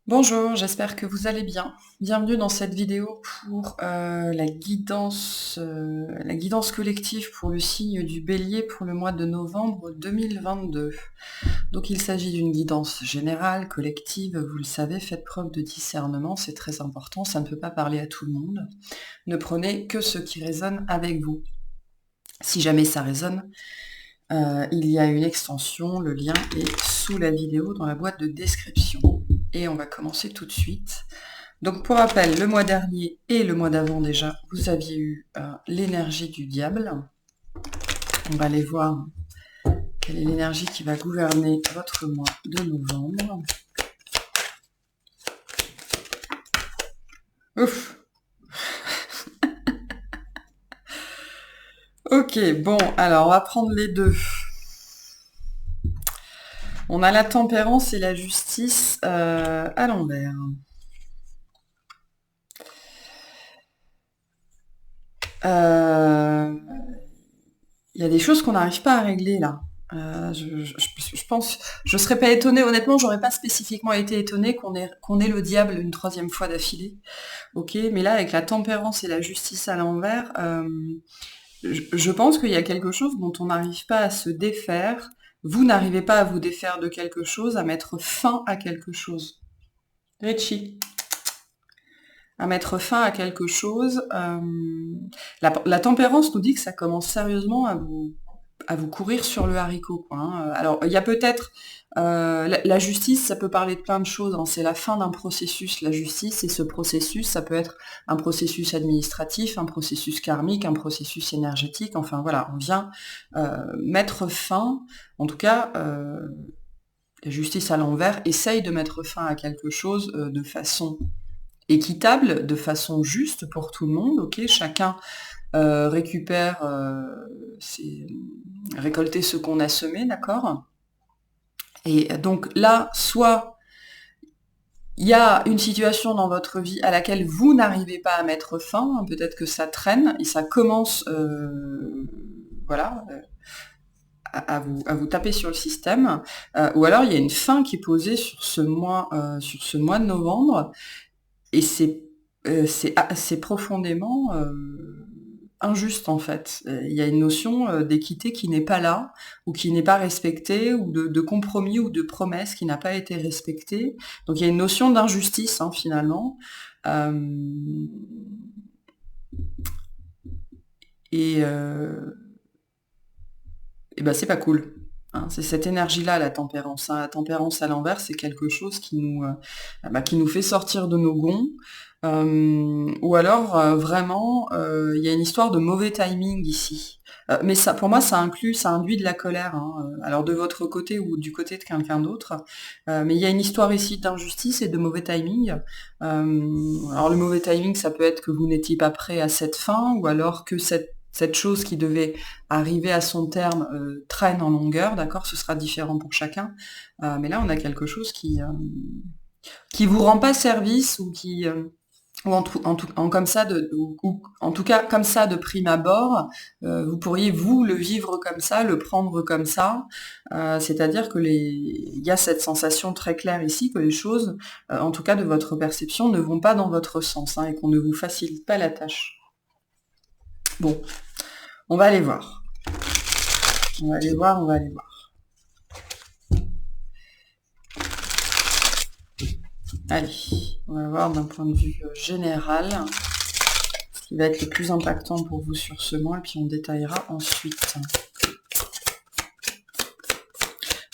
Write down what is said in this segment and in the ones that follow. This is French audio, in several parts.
Bonjour, j'espère que vous allez bien. Bienvenue dans cette vidéo pour la guidance collective pour le signe du Bélier pour le mois de novembre 2022. Donc il s'agit d'une guidance générale, collective, vous le savez, faites preuve de discernement, c'est très important, ça ne peut pas parler à tout le monde. Ne prenez que ce qui résonne avec vous. Si jamais ça résonne, il y a une extension, le lien est sous la vidéo dans la boîte de description. Et on va commencer tout de suite. Donc pour rappel, le mois dernier et le mois d'avant déjà, vous aviez eu l'énergie du diable. On va aller voir quelle est l'énergie qui va gouverner votre mois de novembre. Ouf. Ok, bon, alors on va prendre les deux. On a la tempérance et la justice à l'envers. Il y a des choses qu'on n'arrive pas à régler là. Je pense, je serais pas étonnée, honnêtement, j'aurais pas spécifiquement été étonnée qu'on ait le diable une troisième fois d'affilée. Ok, mais là, avec la tempérance et la justice à l'envers, je pense qu'il y a quelque chose dont on n'arrive pas à se défaire. Vous n'arrivez pas à vous défaire de quelque chose, à mettre fin à quelque chose. Richie, à mettre fin à quelque chose. La tempérance nous dit que ça commence sérieusement à vous courir sur le haricot, quoi, hein. Alors, il y a peut-être la justice, ça peut parler de plein de choses, hein. C'est la fin d'un processus, la justice, et ce processus, ça peut être un processus administratif, un processus karmique, un processus énergétique. Enfin voilà, on vient mettre fin, en tout cas, la justice à l'envers essaye de mettre fin à quelque chose de façon équitable, de façon juste pour tout le monde. Ok, chacun récupère, récolter ce qu'on a semé, d'accord. Et donc là, soit il y a une situation dans votre vie à laquelle vous n'arrivez pas à mettre fin, peut-être que ça traîne et ça commence, voilà, à vous taper sur le système, ou alors il y a une fin qui est posée sur ce mois de novembre, et c'est profondément injuste en fait. Il y a une notion d'équité qui n'est pas là, ou qui n'est pas respectée, ou de compromis ou de promesse qui n'a pas été respectée. Donc il y a une notion d'injustice, hein, finalement. Euh, et, euh, et ben c'est pas cool. Hein. C'est cette énergie-là, la tempérance, hein. La tempérance à l'envers, c'est quelque chose qui nous fait sortir de nos gonds. Ou alors, vraiment, il y a une histoire de mauvais timing ici. Mais ça, pour moi, ça induit de la colère, hein, alors de votre côté ou du côté de quelqu'un d'autre. Mais il y a une histoire ici d'injustice et de mauvais timing. Alors le mauvais timing, ça peut être que vous n'étiez pas prêt à cette fin, ou alors que cette chose qui devait arriver à son terme traîne en longueur, d'accord. Ce sera différent pour chacun. Mais là, on a quelque chose qui vous rend pas service, ou comme ça ou en tout cas comme ça de prime abord, vous pourriez vous le vivre comme ça, le prendre comme ça, c'est-à-dire que il y a cette sensation très claire ici que les choses, en tout cas de votre perception, ne vont pas dans votre sens, hein, et qu'on ne vous facilite pas la tâche. Bon, on va aller voir. On va aller voir, on va aller voir. Allez, on va voir d'un point de vue général ce qui va être le plus impactant pour vous sur ce mois, et puis on détaillera ensuite.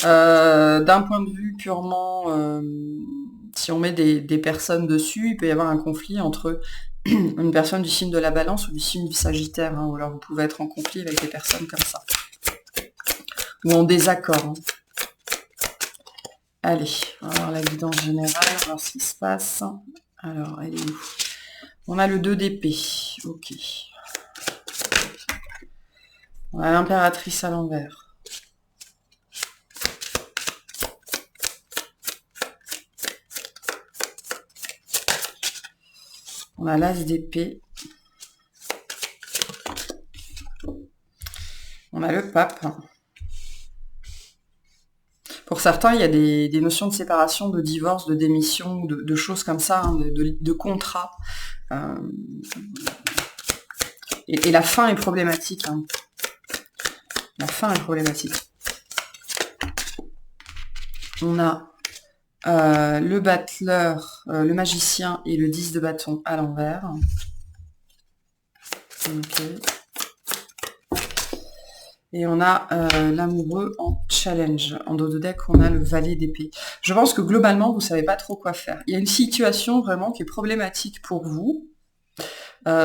D'un point de vue purement, si on met des personnes dessus, il peut y avoir un conflit entre une personne du signe de la Balance ou du signe du Sagittaire, hein, ou alors vous pouvez être en conflit avec des personnes comme ça, ou en désaccord, hein. Allez, on va voir la guidance générale, on va voir ce qui se passe. Alors, elle est où? On a le 2 d'épée, ok. On a l'impératrice à l'envers. On a l'as d'épée. On a le pape. Pour certains, il y a des notions de séparation, de divorce, de démission, de choses comme ça, hein, de contrat. Euh, et la fin est problématique. Hein. La fin est problématique. On a le battleur, le magicien et le 10 de bâton à l'envers. Ok. Et on a l'amoureux en challenge. En dos de deck, on a le valet d'épée. Je pense que globalement, vous savez pas trop quoi faire. Il y a une situation vraiment qui est problématique pour vous.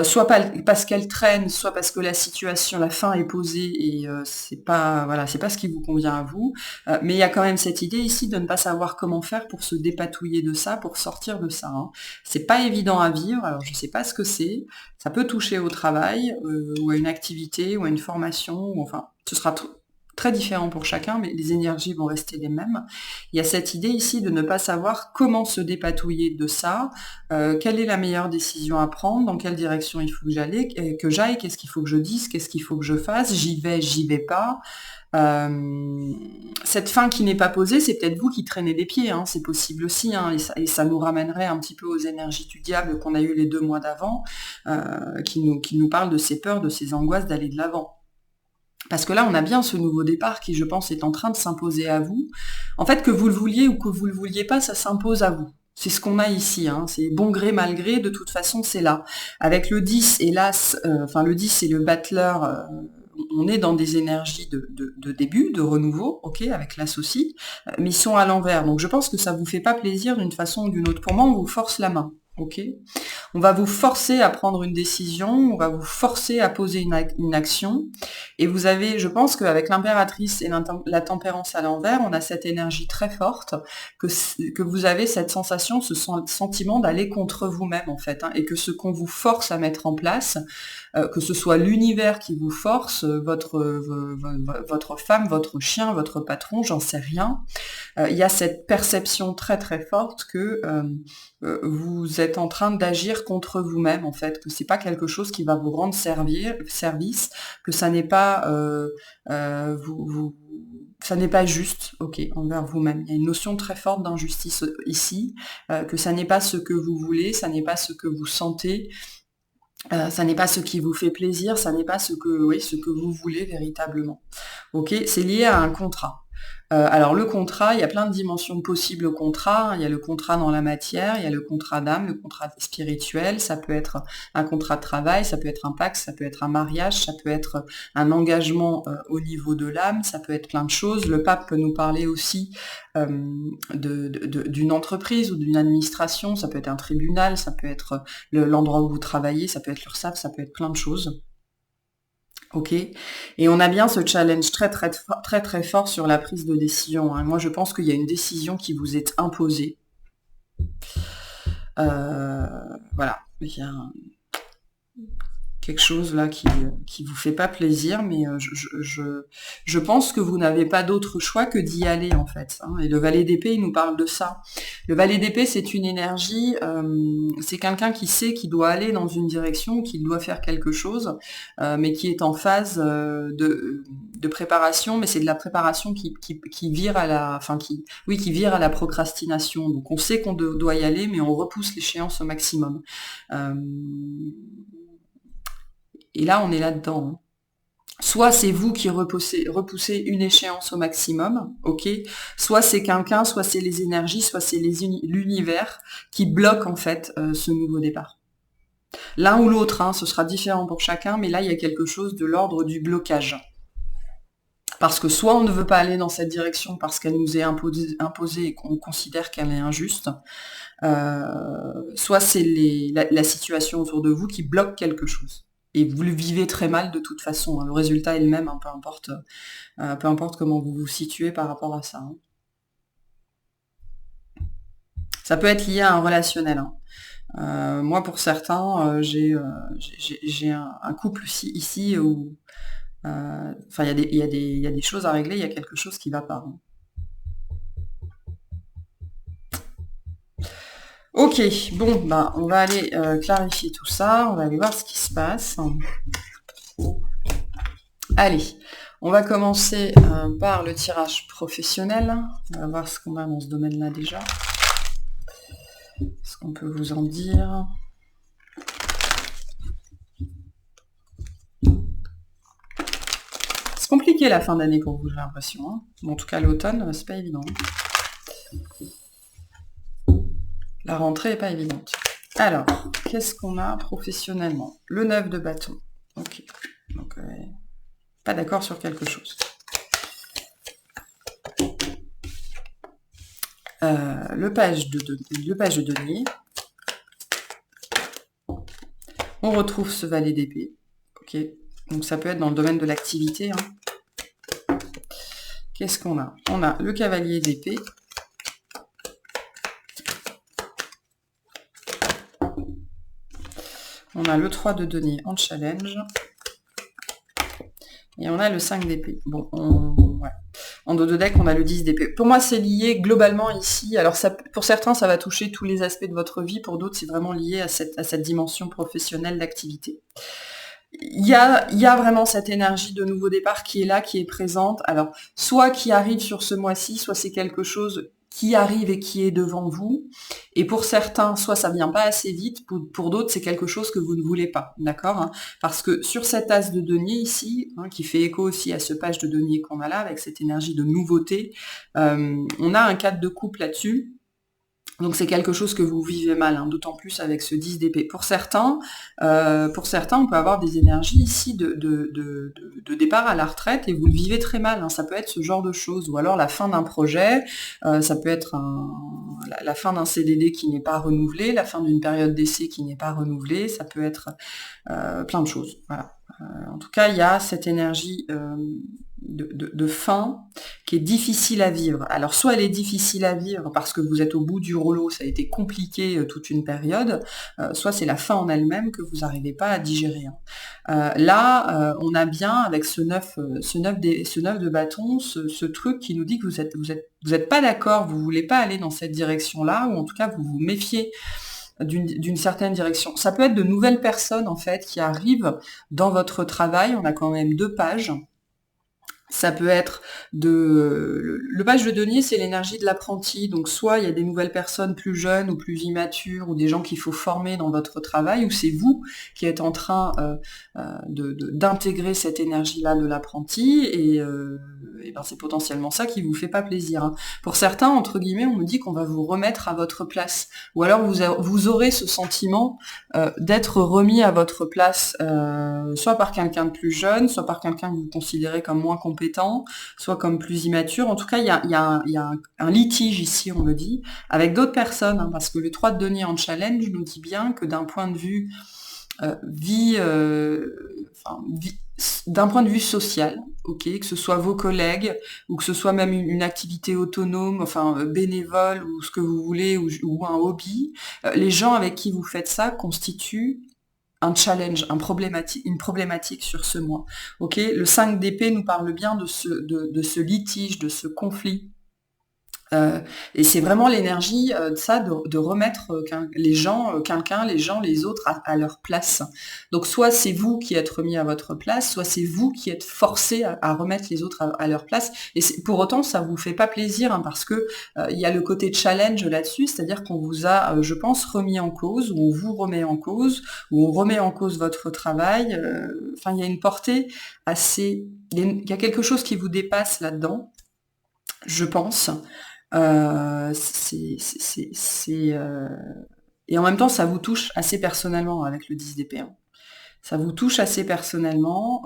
Soit parce qu'elle traîne, soit parce que la situation, la fin est posée et c'est pas voilà, c'est pas ce qui vous convient à vous. Mais il y a quand même cette idée ici de ne pas savoir comment faire pour se dépatouiller de ça, pour sortir de ça. Hein. C'est pas évident à vivre. Alors je sais pas ce que c'est. Ça peut toucher au travail ou à une activité ou à une formation. Ou, enfin, ce sera très différent pour chacun, mais les énergies vont rester les mêmes. Il y a cette idée ici de ne pas savoir comment se dépatouiller de ça, quelle est la meilleure décision à prendre, dans quelle direction il faut que j'aille, qu'est-ce qu'il faut que je dise, qu'est-ce qu'il faut que je fasse, j'y vais pas. Cette fin qui n'est pas posée, c'est peut-être vous qui traînez des pieds, hein, c'est possible aussi, hein, et ça nous ramènerait un petit peu aux énergies du diable qu'on a eu les 2 mois d'avant, qui nous parlent de ces peurs, de ces angoisses d'aller de l'avant. Parce que là, on a bien ce nouveau départ qui, je pense, est en train de s'imposer à vous. En fait, que vous le vouliez ou que vous le vouliez pas, ça s'impose à vous. C'est ce qu'on a ici, hein. C'est bon gré, mal gré, de toute façon, c'est là. Avec le 10 et l'As, enfin le 10 et le battleur, on est dans des énergies de début, de renouveau, ok, avec l'As aussi, mais ils sont à l'envers. Donc je pense que ça vous fait pas plaisir d'une façon ou d'une autre. Pour moi, on vous force la main. Ok, on va vous forcer à prendre une décision, on va vous forcer à poser une action. Et vous avez, je pense qu'avec l'impératrice et la tempérance à l'envers, on a cette énergie très forte, que vous avez cette sensation, ce sentiment d'aller contre vous-même en fait, hein, et que ce qu'on vous force à mettre en place, que ce soit l'univers qui vous force, votre femme, votre chien, votre patron, j'en sais rien, il y a cette perception très très forte que vous êtes en train d'agir contre vous-même en fait, que c'est pas quelque chose qui va vous rendre service, que ça n'est pas ça n'est pas juste, ok, envers vous-même. Il y a une notion très forte d'injustice ici, que ça n'est pas ce que vous voulez, ça n'est pas ce que vous sentez, ça n'est pas ce qui vous fait plaisir, ça n'est pas ce que vous voulez véritablement. Ok, c'est lié à un contrat. Alors le contrat, il y a plein de dimensions possibles au contrat. Il y a le contrat dans la matière, il y a le contrat d'âme, le contrat spirituel, ça peut être un contrat de travail, ça peut être un pacte, ça peut être un mariage, ça peut être un engagement au niveau de l'âme, ça peut être plein de choses. Le pape peut nous parler aussi d'une entreprise ou d'une administration, ça peut être un tribunal, ça peut être l'endroit où vous travaillez, ça peut être l'URSSAF, ça peut être plein de choses. Ok, et on a bien ce challenge très très très très fort sur la prise de décision. Hein. Moi, je pense qu'il y a une décision qui vous est imposée. Voilà, il y a quelque chose là qui vous fait pas plaisir, mais je pense que vous n'avez pas d'autre choix que d'y aller en fait. Hein. Et le valet d'épée, il nous parle de ça. Le valet d'épée, c'est une énergie, c'est quelqu'un qui sait qu'il doit aller dans une direction, qu'il doit faire quelque chose, mais qui est en phase de préparation, mais c'est de la préparation qui vire à la, qui vire à la procrastination. Donc on sait qu'on doit y aller, mais on repousse l'échéance au maximum. Et là, on est là-dedans. Soit c'est vous qui repoussez une échéance au maximum, ok. Soit c'est quelqu'un, soit c'est les énergies, soit c'est l'univers qui bloque en fait ce nouveau départ. L'un ou l'autre, hein, ce sera différent pour chacun, mais là il y a quelque chose de l'ordre du blocage. Parce que soit on ne veut pas aller dans cette direction parce qu'elle nous est imposée et qu'on considère qu'elle est injuste, soit c'est la situation autour de vous qui bloque quelque chose. Et vous le vivez très mal de toute façon. Hein. Le résultat est le même, hein, peu importe comment vous vous situez par rapport à ça. Hein. Ça peut être lié à un relationnel. Hein. Moi, pour certains, j'ai un couple ici où, il y a des choses à régler, il y a quelque chose qui va pas. Hein. Ok, bon, bah, on va aller clarifier tout ça, on va aller voir ce qui se passe. Allez, On va commencer par le tirage professionnel. On va voir ce qu'on a dans ce domaine-là déjà. Ce qu'on peut vous en dire. C'est compliqué la fin d'année pour vous, j'ai l'impression. Hein. Bon, en tout cas, l'automne, c'est pas évident. La rentrée est pas évidente. Alors, qu'est-ce qu'on a professionnellement? Le 9 de bâton. Ok. Donc, pas d'accord sur quelque chose. Le page de denier. On retrouve ce valet d'épée. Ok. Donc ça peut être dans le domaine de l'activité. Hein. Qu'est-ce qu'on a? On a le cavalier d'épée. On a le 3 de denier en challenge. Et on a le 5 d'épée. Bon, ouais. En dos de deck, on a le 10 d'épée. Pour moi, c'est lié globalement ici. Alors, ça, pour certains, ça va toucher tous les aspects de votre vie. Pour d'autres, c'est vraiment lié à cette dimension professionnelle d'activité. Il y a vraiment cette énergie de nouveau départ qui est là, qui est présente. Alors, soit qui arrive sur ce mois-ci, soit c'est quelque chose qui arrive et qui est devant vous. Et pour certains, soit ça vient pas assez vite, pour d'autres, c'est quelque chose que vous ne voulez pas, d'accord, hein. Parce que sur cette as de denier ici, hein, qui fait écho aussi à ce page de denier qu'on a là, avec cette énergie de nouveauté, on a un cadre de couple là-dessus. Donc c'est quelque chose que vous vivez mal, hein, d'autant plus avec ce 10 d'épée. Pour certains, on peut avoir des énergies ici de départ à la retraite et vous le vivez très mal. Hein. Ça peut être ce genre de choses, ou alors la fin d'un projet, ça peut être la fin d'un CDD qui n'est pas renouvelé, la fin d'une période d'essai qui n'est pas renouvelée, ça peut être plein de choses. Voilà. En tout cas, il y a cette énergie de fin qui est difficile à vivre. Alors soit elle est difficile à vivre parce que vous êtes au bout du rouleau, ça a été compliqué toute une période, soit c'est la fin en elle-même que vous n'arrivez pas à digérer. Là, on a bien avec ce 9 de bâton, ce truc qui nous dit que vous êtes pas d'accord, vous voulez pas aller dans cette direction-là, ou en tout cas vous vous méfiez d'une certaine direction. Ça peut être de nouvelles personnes en fait qui arrivent dans votre travail. On a quand même 2 pages. Ça peut être le page de denier, c'est l'énergie de l'apprenti. Donc soit il y a des nouvelles personnes plus jeunes ou plus immatures, ou des gens qu'il faut former dans votre travail, ou c'est vous qui êtes en train d'intégrer cette énergie-là de l'apprenti, et ben c'est potentiellement ça qui vous fait pas plaisir. Hein. Pour certains, entre guillemets, on me dit qu'on va vous remettre à votre place. Ou alors vous aurez ce sentiment d'être remis à votre place, soit par quelqu'un de plus jeune, soit par quelqu'un que vous considérez comme moins compétent, soit comme plus immature. En tout cas, il y a un litige ici, on me dit, avec d'autres personnes, hein, parce que le 3 de denier en challenge nous dit bien que d'un point de vue d'un point de vue social, ok, que ce soit vos collègues, ou que ce soit même une activité autonome, enfin bénévole, ou ce que vous voulez, ou un hobby, les gens avec qui vous faites ça constituent un challenge, une problématique sur ce mois. Ok, le 5 d'épée nous parle bien de ce litige, de ce conflit. Et c'est vraiment l'énergie de ça, de remettre les gens, les autres à leur place. Donc soit c'est vous qui êtes remis à votre place, soit c'est vous qui êtes forcé à remettre les autres à leur place. Et pour autant, ça vous fait pas plaisir, hein, parce que il y a le côté challenge là-dessus, c'est-à-dire qu'on vous a, je pense, remis en cause, ou on vous remet en cause, ou on remet en cause votre travail. Enfin, il y a une portée assez... Il y a quelque chose qui vous dépasse là-dedans, je pense. Et en même temps, ça vous touche assez personnellement avec le 10 d'épée. Hein. Ça vous touche assez personnellement.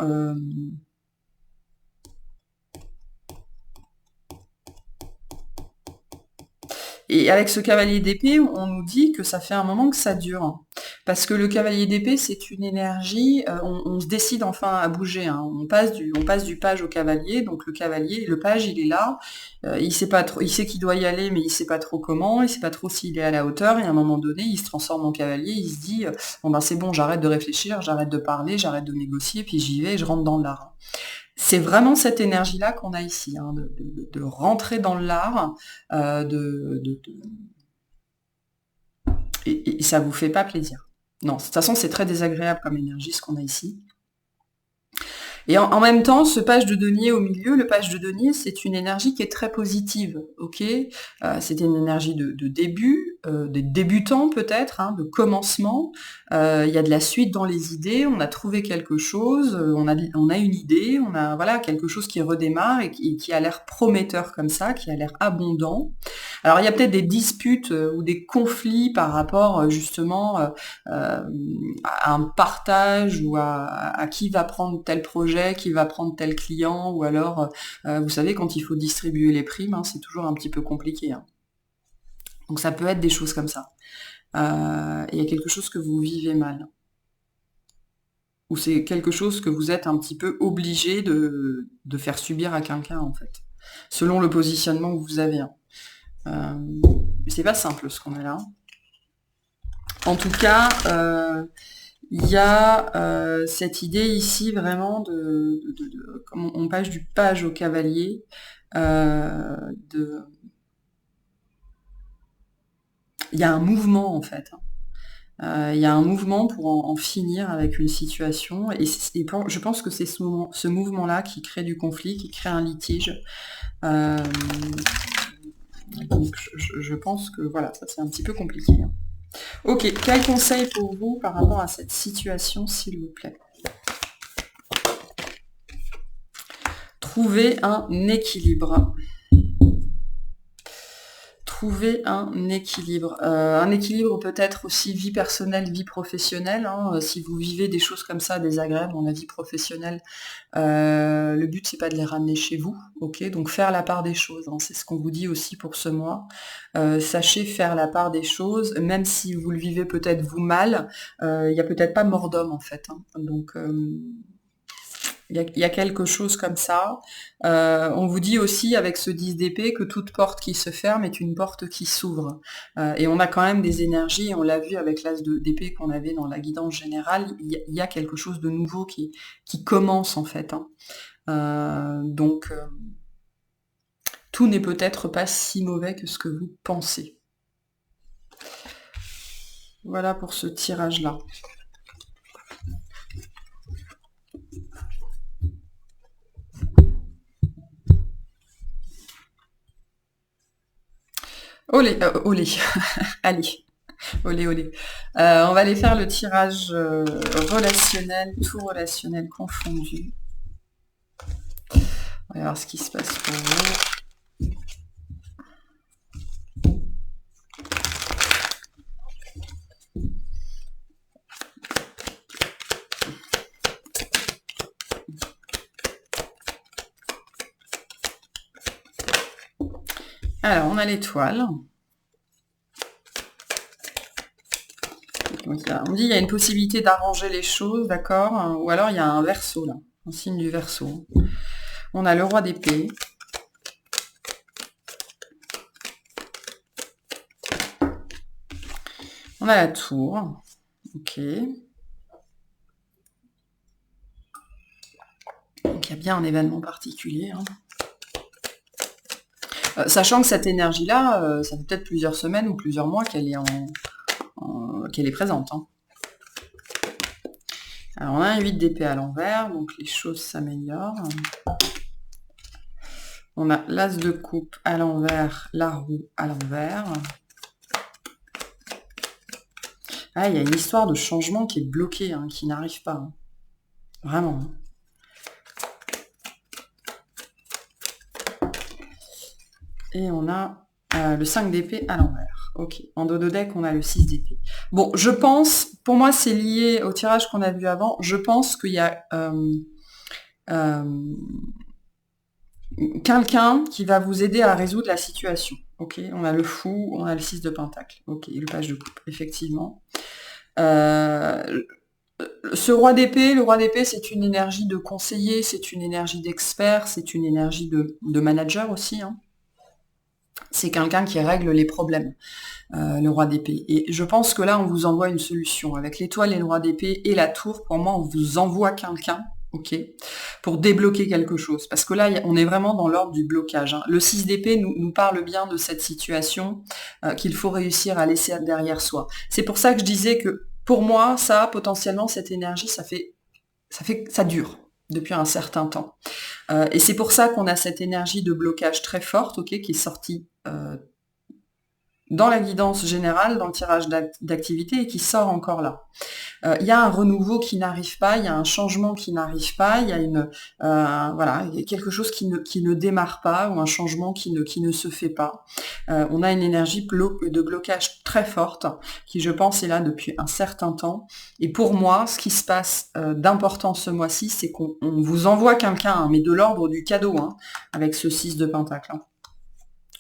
Et avec ce cavalier d'épée, on nous dit que ça fait un moment que ça dure. Hein. Parce que le cavalier d'épée, c'est une énergie, on se décide enfin à bouger. Hein. On passe du page au cavalier. Donc le cavalier, le page, il est là. Il sait pas trop, il sait qu'il doit y aller, mais il sait pas trop comment. Il sait pas trop s'il est à la hauteur. Et à un moment donné, il se transforme en cavalier. Il se dit, bon ben c'est bon, j'arrête de réfléchir, j'arrête de parler, j'arrête de négocier, puis j'y vais, et je rentre dans l'art. C'est vraiment cette énergie-là qu'on a ici, hein, de rentrer dans l'art, et ça vous fait pas plaisir. Non, de toute façon, c'est très désagréable comme énergie, ce qu'on a ici. Et en même temps, ce page de denier au milieu, le page de denier, c'est une énergie qui est très positive, ok. C'est une énergie de début, des débutants peut-être, hein, de commencement. Il y a de la suite dans les idées, on a trouvé quelque chose, on a une idée, on a voilà quelque chose qui redémarre et qui a l'air prometteur comme ça, qui a l'air abondant. Alors il y a peut-être des disputes ou des conflits par rapport justement à un partage ou à qui va prendre tel projet, qui va prendre tel client, ou alors, vous savez, quand il faut distribuer les primes, hein, c'est toujours un petit peu compliqué. Hein. Donc ça peut être des choses comme ça. Il y a quelque chose que vous vivez mal. Ou c'est quelque chose que vous êtes un petit peu obligé de faire subir à quelqu'un, en fait. Selon le positionnement que vous avez. Hein. Mais c'est pas simple ce qu'on a là. En tout cas, il y a cette idée ici vraiment comme on passe du page au cavalier, il y a un mouvement en fait. Il y a un mouvement pour en finir avec une situation et je pense que c'est ce mouvement-là qui crée du conflit, qui crée un litige. Donc je pense que voilà, ça c'est un petit peu compliqué. Hein. Ok, quel conseil pour vous par rapport à cette situation, s'il vous plaît? Trouver un équilibre. Trouver un équilibre. Un équilibre peut-être aussi vie personnelle, vie professionnelle. Hein. Si vous vivez des choses comme ça, désagréables dans la vie professionnelle, le but c'est pas de les ramener chez vous, ok. Donc faire la part des choses, hein, c'est ce qu'on vous dit aussi pour ce mois. Sachez faire la part des choses, même si vous le vivez peut-être vous mal, il y a peut-être pas mort d'homme en fait. Hein. Donc il y a quelque chose comme ça. On vous dit aussi avec ce 10 d'épée que toute porte qui se ferme est une porte qui s'ouvre. Et on a quand même des énergies, on l'a vu avec l'as d'épée qu'on avait dans la guidance générale, il y a quelque chose de nouveau qui commence en fait. Hein. Donc tout n'est peut-être pas si mauvais que ce que vous pensez. Voilà pour ce tirage-là. Olé, olé, allez, olé, olé. On va aller faire le tirage relationnel, tout relationnel confondu. On va voir ce qui se passe pour vous. Alors, on a l'étoile. On dit il y a une possibilité d'arranger les choses, d'accord. Ou alors il y a un verseau là, un signe du verseau. On a le roi d'épée. On a la tour. Ok. Donc il y a bien un événement particulier. Hein. Sachant que cette énergie-là, ça fait peut-être plusieurs semaines ou plusieurs mois qu'elle est qu'elle est présente. Hein. Alors on a un 8 d'épée à l'envers, donc les choses s'améliorent. On a l'as de coupe à l'envers, la roue à l'envers. Ah, il y a une histoire de changement qui est bloquée, hein, qui n'arrive pas. Hein. Vraiment. Hein. Et on a le 5 d'épée à l'envers. Ok. En dos de deck, on a le 6 d'épée. Bon, je pense, pour moi, c'est lié au tirage qu'on a vu avant. Je pense qu'il y a quelqu'un qui va vous aider à résoudre la situation. Ok. On a le fou, on a le 6 de pentacle. Ok. Et le page de coupe, effectivement. Ce roi d'épée, le roi d'épée, c'est une énergie de conseiller, c'est une énergie d'expert, c'est une énergie de manager aussi. Hein. C'est quelqu'un qui règle les problèmes, le roi d'épée. Et je pense que là, on vous envoie une solution. Avec l'étoile et le roi d'épée et la tour, pour moi, on vous envoie quelqu'un, ok, pour débloquer quelque chose. Parce que là, on est vraiment dans l'ordre du blocage. Hein. Le 6 d'épée nous parle bien de cette situation qu'il faut réussir à laisser derrière soi. C'est pour ça que je disais que, pour moi, ça, potentiellement, cette énergie, ça dure. depuis un certain temps. Et c'est pour ça qu'on a cette énergie de blocage très forte, ok, qui est sortie dans la guidance générale, dans le tirage d'activité et qui sort encore là. Il y a un renouveau qui n'arrive pas, il y a un changement qui n'arrive pas, il y a voilà, il y a quelque chose qui ne démarre pas ou un changement qui ne se fait pas. On a une énergie de blocage très forte qui, je pense, est là depuis un certain temps. Et pour moi, ce qui se passe d'important ce mois-ci, c'est qu'on vous envoie quelqu'un, hein, mais de l'ordre du cadeau, hein, avec ce 6 de Pentacle. Hein.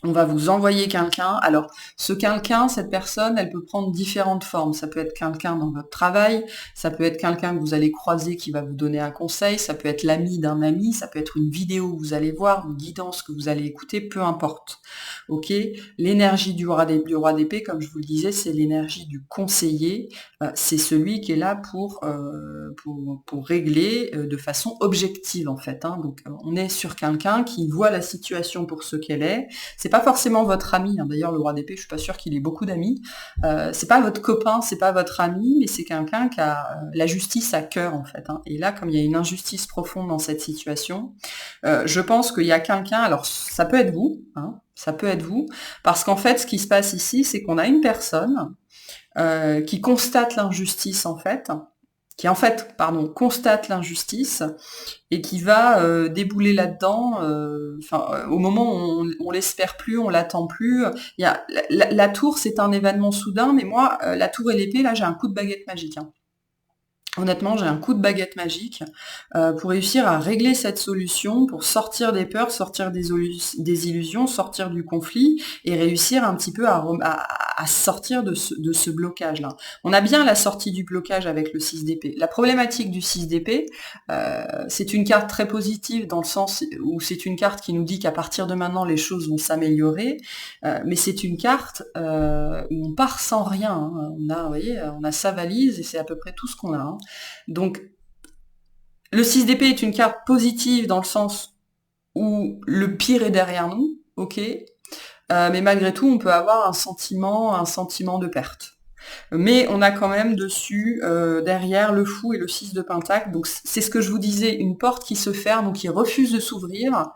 On va vous envoyer quelqu'un. Alors, ce quelqu'un, cette personne, elle peut prendre différentes formes. Ça peut être quelqu'un dans votre travail, ça peut être quelqu'un que vous allez croiser qui va vous donner un conseil, ça peut être l'ami d'un ami, ça peut être une vidéo que vous allez voir, une guidance que vous allez écouter, peu importe. Ok ? L'énergie du roi d'épée, comme je vous le disais, c'est l'énergie du conseiller. C'est celui qui est là pour régler de façon objective, en fait. Hein. Donc, on est sur quelqu'un qui voit la situation pour ce qu'elle est. C'est pas forcément votre ami, hein. D'ailleurs le roi d'épée, je suis pas sûre qu'il ait beaucoup d'amis. C'est pas votre copain, c'est pas votre ami, mais c'est quelqu'un qui a la justice à cœur en fait. Hein. Et là, comme il y a une injustice profonde dans cette situation, je pense qu'il y a quelqu'un. Alors ça peut être vous, hein, ça peut être vous, parce qu'en fait, ce qui se passe ici, c'est qu'on a une personne qui constate l'injustice en fait. Qui en fait, constate l'injustice et qui va débouler là-dedans. Au moment où on l'espère plus, on l'attend plus. Il y a la tour, c'est un événement soudain, mais moi, la tour et l'épée, là, j'ai un coup de baguette magique. Hein. Honnêtement, j'ai un coup de baguette magique pour réussir à régler cette solution, pour sortir des peurs, sortir des illusions, sortir du conflit et réussir un petit peu à sortir de ce blocage-là. On a bien la sortie du blocage avec le 6 d'épée. La problématique du 6 d'épée, c'est une carte très positive dans le sens où c'est une carte qui nous dit qu'à partir de maintenant, les choses vont s'améliorer, mais c'est une carte où on part sans rien. Hein. Vous voyez, on a sa valise et c'est à peu près tout ce qu'on a. Hein. Donc, le 6 d'épée est une carte positive dans le sens où le pire est derrière nous, ok, mais malgré tout, on peut avoir un sentiment de perte. Mais on a quand même dessus, derrière, le fou et le 6 de Pentacle. Donc c'est ce que je vous disais, une porte qui se ferme ou qui refuse de s'ouvrir,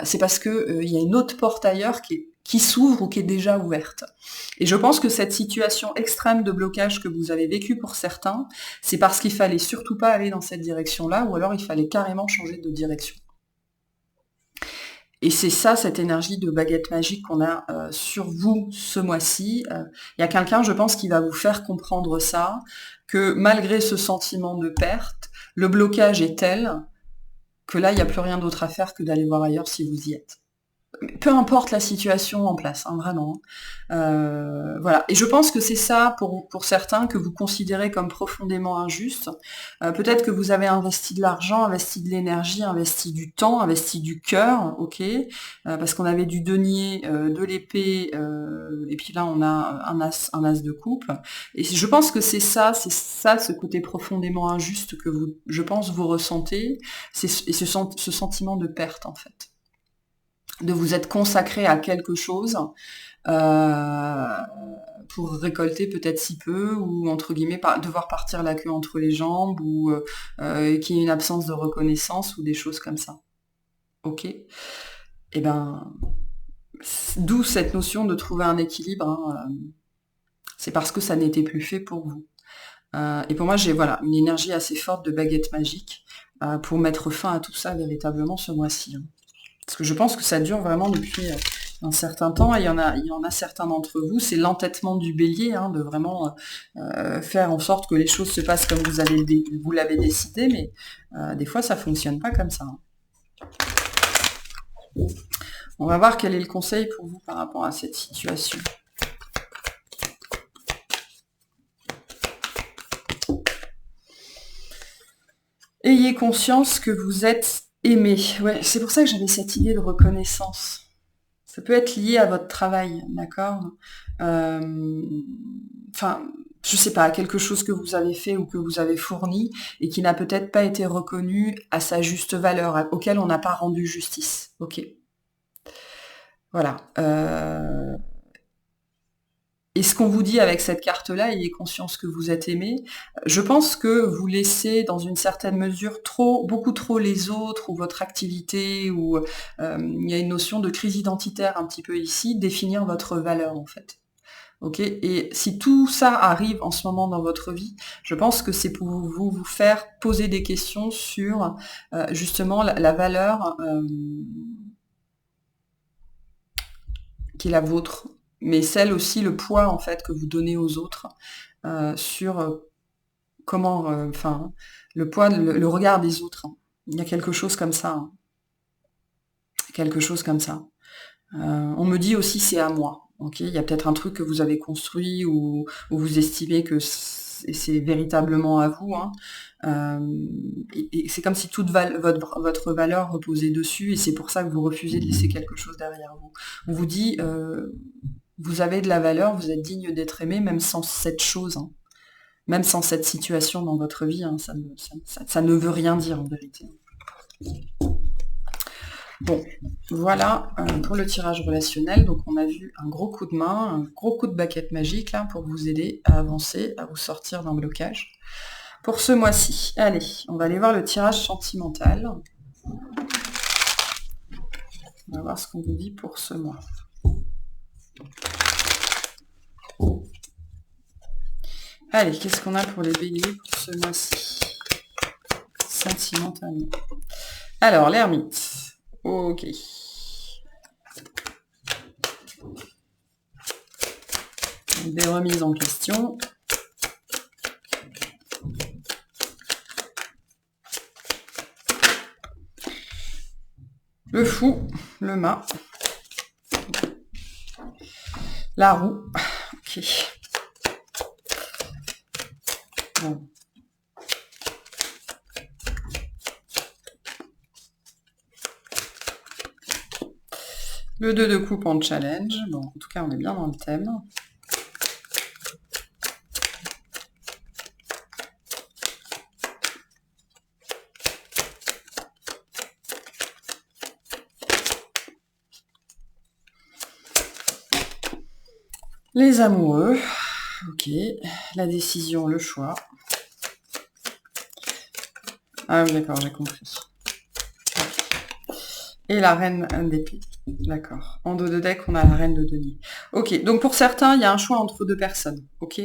c'est parce que il y a une autre porte ailleurs qui s'ouvre ou qui est déjà ouverte. Et je pense que cette situation extrême de blocage que vous avez vécue pour certains, c'est parce qu'il fallait surtout pas aller dans cette direction-là, ou alors il fallait carrément changer de direction. Et c'est ça, cette énergie de baguette magique qu'on a sur vous ce mois-ci. Il y a quelqu'un, je pense, qui va vous faire comprendre ça, que malgré ce sentiment de perte, le blocage est tel que là, il n'y a plus rien d'autre à faire que d'aller voir ailleurs si vous y êtes. Peu importe la situation en place, hein, vraiment. Voilà. Et je pense que c'est ça, pour certains, que vous considérez comme profondément injuste. Peut-être que vous avez investi de l'argent, investi de l'énergie, investi du temps, investi du cœur, ok, parce qu'on avait du denier, de l'épée, et puis là on a un as de coupe. Et je pense que c'est ça, ce côté profondément injuste que vous, je pense, vous ressentez, et ce sentiment de perte en fait. De vous être consacré à quelque chose pour récolter peut-être si peu, ou entre guillemets devoir partir la queue entre les jambes, ou qu'il y ait une absence de reconnaissance ou des choses comme ça. Ok. Et ben, d'où cette notion de trouver un équilibre. Hein, c'est parce que ça n'était plus fait pour vous. Et pour moi, j'ai une énergie assez forte de baguette magique pour mettre fin à tout ça véritablement ce mois-ci. Hein. Parce que je pense que ça dure vraiment depuis un certain temps, et il y en a certains d'entre vous, c'est l'entêtement du bélier, hein, de vraiment faire en sorte que les choses se passent comme vous l'avez décidé, mais des fois ça fonctionne pas comme ça. Hein. On va voir quel est le conseil pour vous par rapport à cette situation. Ayez conscience que vous êtes aimé. Ouais, c'est pour ça que j'avais cette idée de reconnaissance. Ça peut être lié à votre travail, d'accord ? Je sais pas, quelque chose que vous avez fait ou que vous avez fourni et qui n'a peut-être pas été reconnu à sa juste valeur, auquel on n'a pas rendu justice. Ok. Voilà. Et ce qu'on vous dit avec cette carte-là, ayez conscience que vous êtes aimé. Je pense que vous laissez dans une certaine mesure beaucoup trop les autres ou votre activité ou il y a une notion de crise identitaire un petit peu ici, définir votre valeur en fait. Ok. Et si tout ça arrive en ce moment dans votre vie, je pense que c'est pour vous faire poser des questions sur justement la valeur qui est la vôtre, mais celle aussi, le poids en fait que vous donnez aux autres sur comment, enfin, le poids, le regard des autres. Hein. Il y a quelque chose comme ça. Hein. Quelque chose comme ça. On me dit aussi c'est à moi. Ok, il y a peut-être un truc que vous avez construit ou vous estimez que c'est véritablement à vous. Hein. Et c'est comme si toute votre valeur reposait dessus et c'est pour ça que vous refusez de laisser quelque chose derrière vous. On vous dit vous avez de la valeur, vous êtes digne d'être aimé même sans cette chose. Hein. Même sans cette situation dans votre vie, hein, ça ne veut rien dire en vérité. Bon, voilà pour le tirage relationnel. Donc on a vu un gros coup de main, un gros coup de baguette magique là pour vous aider à avancer, à vous sortir d'un blocage. Pour ce mois-ci, allez, on va aller voir le tirage sentimental. On va voir ce qu'on vous dit pour ce mois. Allez, qu'est-ce qu'on a pour les béliers pour ce mois-ci? Sentimentalement. Alors, l'ermite. Ok. Des remises en question. Le fou, le mât. La roue. Ok. Bon. Le 2 de coupe en challenge. Bon, en tout cas, on est bien dans le thème. Les amoureux. Ok. La décision, le choix. Ah oui, d'accord, j'ai compris. Et la reine d'épée. D'accord. En dos de deck, on a la reine de denier. Ok, donc pour certains, il y a un choix entre deux personnes. Ok.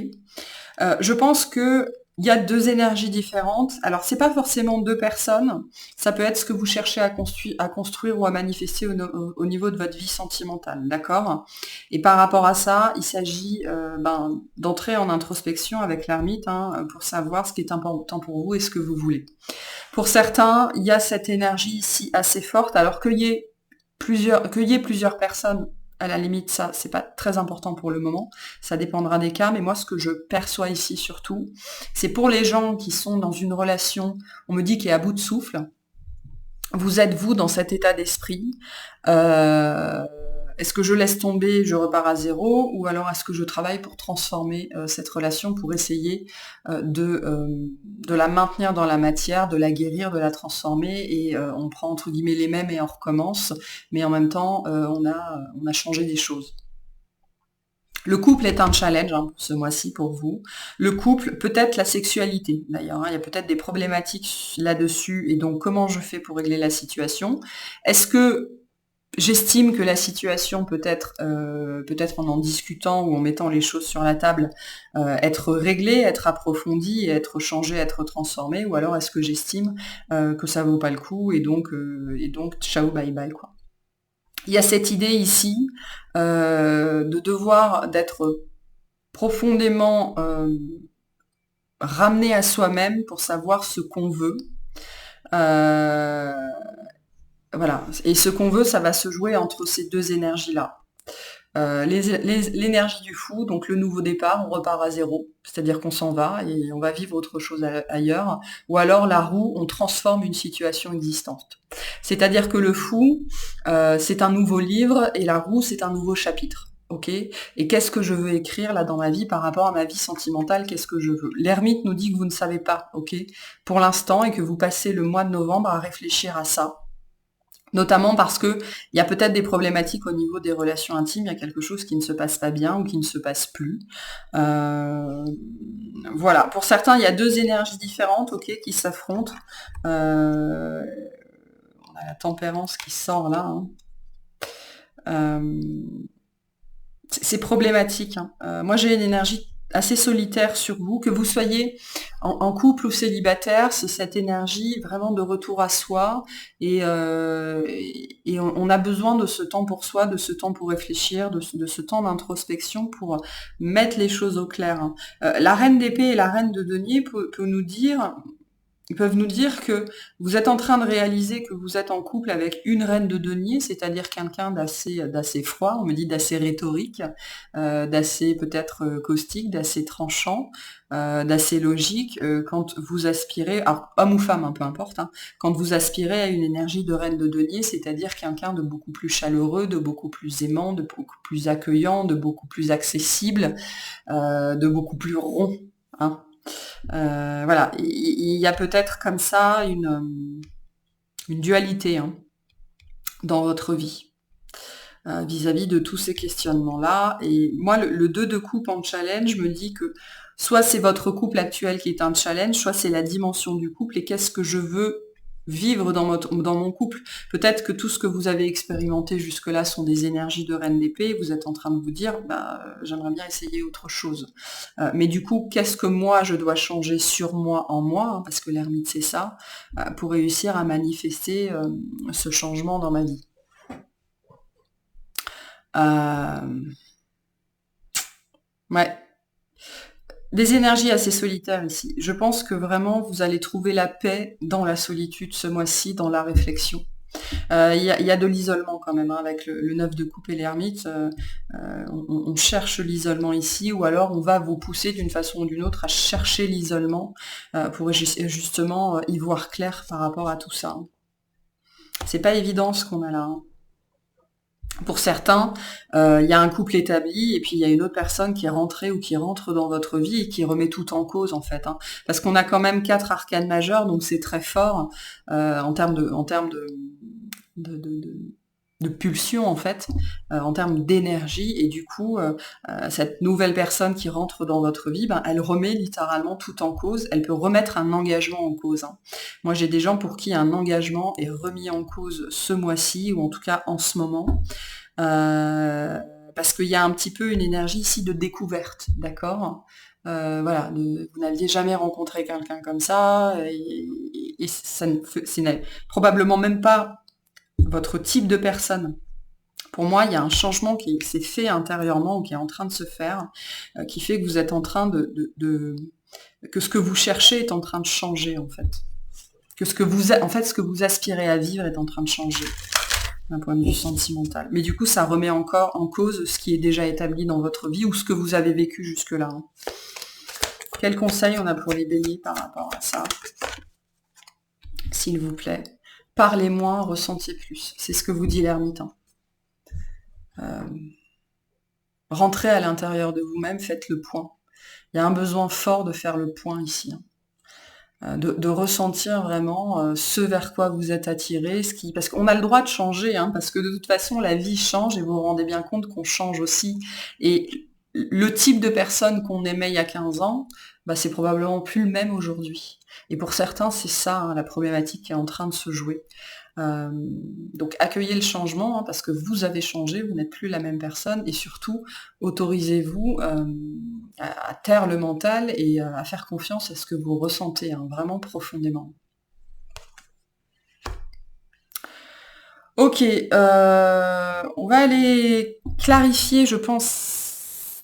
Je pense que il y a deux énergies différentes. Alors, c'est pas forcément deux personnes. Ça peut être ce que vous cherchez à construire ou à manifester au niveau de votre vie sentimentale. D'accord. Et par rapport à ça, il s'agit d'entrer en introspection avec l'ermite hein, pour savoir ce qui est important pour vous et ce que vous voulez. Pour certains, il y a cette énergie ici assez forte, alors qu'il y ait plusieurs personnes, à la limite, ça, c'est pas très important pour le moment, ça dépendra des cas, mais moi, ce que je perçois ici surtout, c'est pour les gens qui sont dans une relation, on me dit qui est à bout de souffle, vous êtes vous dans cet état d'esprit, est-ce que je laisse tomber, je repars à zéro, ou alors est-ce que je travaille pour transformer cette relation, pour essayer de la maintenir dans la matière, de la guérir, de la transformer, et on prend entre guillemets les mêmes et on recommence, mais en même temps, on a changé des choses. Le couple est un challenge hein, ce mois-ci pour vous. Le couple, peut-être la sexualité d'ailleurs, hein, il y a peut-être des problématiques là-dessus, et donc comment je fais pour régler la situation? Est-ce que j'estime que la situation peut-être en discutant ou en mettant les choses sur la table, être réglée, être approfondie, être changée, être transformée, ou alors est-ce que j'estime que ça vaut pas le coup et donc ciao bye bye quoi. Il y a cette idée ici de devoir d'être profondément ramené à soi-même pour savoir ce qu'on veut. Voilà. Et ce qu'on veut, ça va se jouer entre ces deux énergies-là. L'énergie du fou, donc le nouveau départ, on repart à zéro, c'est-à-dire qu'on s'en va et on va vivre autre chose ailleurs, ou alors la roue, on transforme une situation existante. C'est-à-dire que le fou, c'est un nouveau livre et la roue, c'est un nouveau chapitre. Ok. Et qu'est-ce que je veux écrire là dans ma vie par rapport à ma vie sentimentale? Qu'est-ce que je veux? L'ermite nous dit que vous ne savez pas, ok, pour l'instant, et que vous passez le mois de novembre à réfléchir à ça. Notamment parce que il y a peut-être des problématiques au niveau des relations intimes, il y a quelque chose qui ne se passe pas bien ou qui ne se passe plus. Voilà, pour certains, il y a 2 énergies différentes, OK, qui s'affrontent. On a la tempérance qui sort là, hein. C'est problématique, hein. Moi, j'ai une énergie assez solitaire sur vous, que vous soyez en couple ou célibataire, c'est cette énergie vraiment de retour à soi et on a besoin de ce temps pour soi, de ce temps pour réfléchir, de ce temps d'introspection pour mettre les choses au clair, hein. La reine d'épée et la reine de denier peut nous dire ils peuvent nous dire que vous êtes en train de réaliser que vous êtes en couple avec une reine de denier, c'est-à-dire quelqu'un d'assez froid, on me dit d'assez rhétorique, d'assez peut-être caustique, d'assez tranchant, d'assez logique. Quand vous aspirez, alors homme ou femme, hein, peu importe, hein, quand vous aspirez à une énergie de reine de denier, c'est-à-dire quelqu'un de beaucoup plus chaleureux, de beaucoup plus aimant, de beaucoup plus accueillant, de beaucoup plus accessible, de beaucoup plus rond, hein. Voilà, il y a peut-être comme ça une dualité, hein, dans votre vie vis-à-vis de tous ces questionnements-là. Et moi, le 2 de coupe en challenge me dit que soit c'est votre couple actuel qui est un challenge, soit c'est la dimension du couple et qu'est-ce que je veux vivre dans mon couple. Peut-être que tout ce que vous avez expérimenté jusque-là sont des énergies de reine d'épée, et vous êtes en train de vous dire, j'aimerais bien essayer autre chose. Mais du coup, qu'est-ce que moi je dois changer sur moi, en moi, hein, parce que l'ermite c'est ça, pour réussir à manifester ce changement dans ma vie. Ouais. Des énergies assez solitaires ici. Je pense que vraiment vous allez trouver la paix dans la solitude ce mois-ci, dans la réflexion. Il y a de l'isolement quand même, hein, avec le 9 de coupe et l'ermite. On cherche l'isolement ici, ou alors on va vous pousser d'une façon ou d'une autre à chercher l'isolement pour justement y voir clair par rapport à tout ça. C'est pas évident ce qu'on a là, hein. Pour certains, il y a un couple établi et puis il y a une autre personne qui est rentrée ou qui rentre dans votre vie et qui remet tout en cause en fait, hein. Parce qu'on a quand même 4 arcanes majeurs, donc c'est très fort en termes de pulsion en fait, en termes d'énergie, et du coup, cette nouvelle personne qui rentre dans votre vie, elle remet littéralement tout en cause, elle peut remettre un engagement en cause, hein. Moi j'ai des gens pour qui un engagement est remis en cause ce mois-ci, ou en tout cas en ce moment, parce qu'il y a un petit peu une énergie ici de découverte, d'accord? Voilà, vous n'aviez jamais rencontré quelqu'un comme ça, et ça c'est probablement même pas votre type de personne. Pour moi, il y a un changement qui s'est fait intérieurement, ou qui est en train de se faire, qui fait que vous êtes en train que ce que vous cherchez est en train de changer, en fait. Que ce que vous aspirez à vivre est en train de changer, d'un point de vue sentimental. Mais du coup, ça remet encore en cause ce qui est déjà établi dans votre vie, ou ce que vous avez vécu jusque-là, hein. Quel conseil on a pour les béliers par rapport à ça? S'il vous plaît. Parlez moins, ressentez plus. C'est ce que vous dit l'ermite, hein. Rentrez à l'intérieur de vous-même, faites le point. Il y a un besoin fort de faire le point ici, hein. De ressentir vraiment ce vers quoi vous êtes attiré, parce qu'on a le droit de changer, hein, parce que de toute façon la vie change et vous vous rendez bien compte qu'on change aussi. Et le type de personne qu'on aimait il y a 15 ans, c'est probablement plus le même aujourd'hui. Et pour certains, c'est ça, hein, la problématique qui est en train de se jouer. Donc accueillez le changement, hein, parce que vous avez changé, vous n'êtes plus la même personne, et surtout autorisez-vous à taire le mental et à faire confiance à ce que vous ressentez, hein, vraiment profondément. Ok, on va aller clarifier, je pense,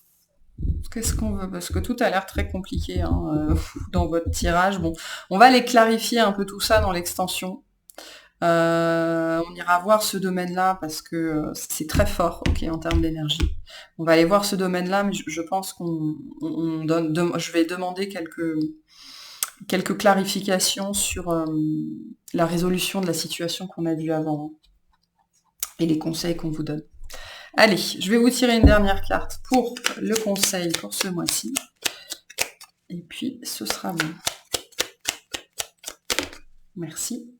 qu'est-ce qu'on veut, parce que tout a l'air très compliqué, hein, dans votre tirage. Bon, on va aller clarifier un peu tout ça dans l'extension. On ira voir ce domaine-là parce que c'est très fort, ok, en termes d'énergie. On va aller voir ce domaine-là, mais je pense je vais demander quelques clarifications sur la résolution de la situation qu'on a vue avant, et les conseils qu'on vous donne. Allez, je vais vous tirer une dernière carte pour le conseil pour ce mois-ci. Et puis, ce sera bon. Merci.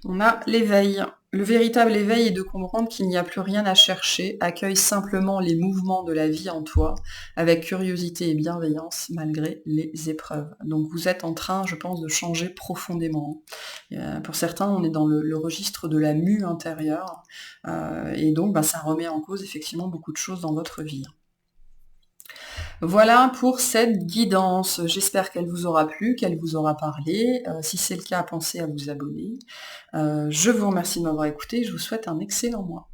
On a l'éveil. Le véritable éveil est de comprendre qu'il n'y a plus rien à chercher, accueille simplement les mouvements de la vie en toi, avec curiosité et bienveillance malgré les épreuves. Donc vous êtes en train, je pense, de changer profondément. Pour certains, on est dans le registre de la mue intérieure, et donc ça remet en cause effectivement beaucoup de choses dans votre vie. Voilà pour cette guidance. J'espère qu'elle vous aura plu, qu'elle vous aura parlé. Si c'est le cas, pensez à vous abonner. Je vous remercie de m'avoir écouté, je vous souhaite un excellent mois.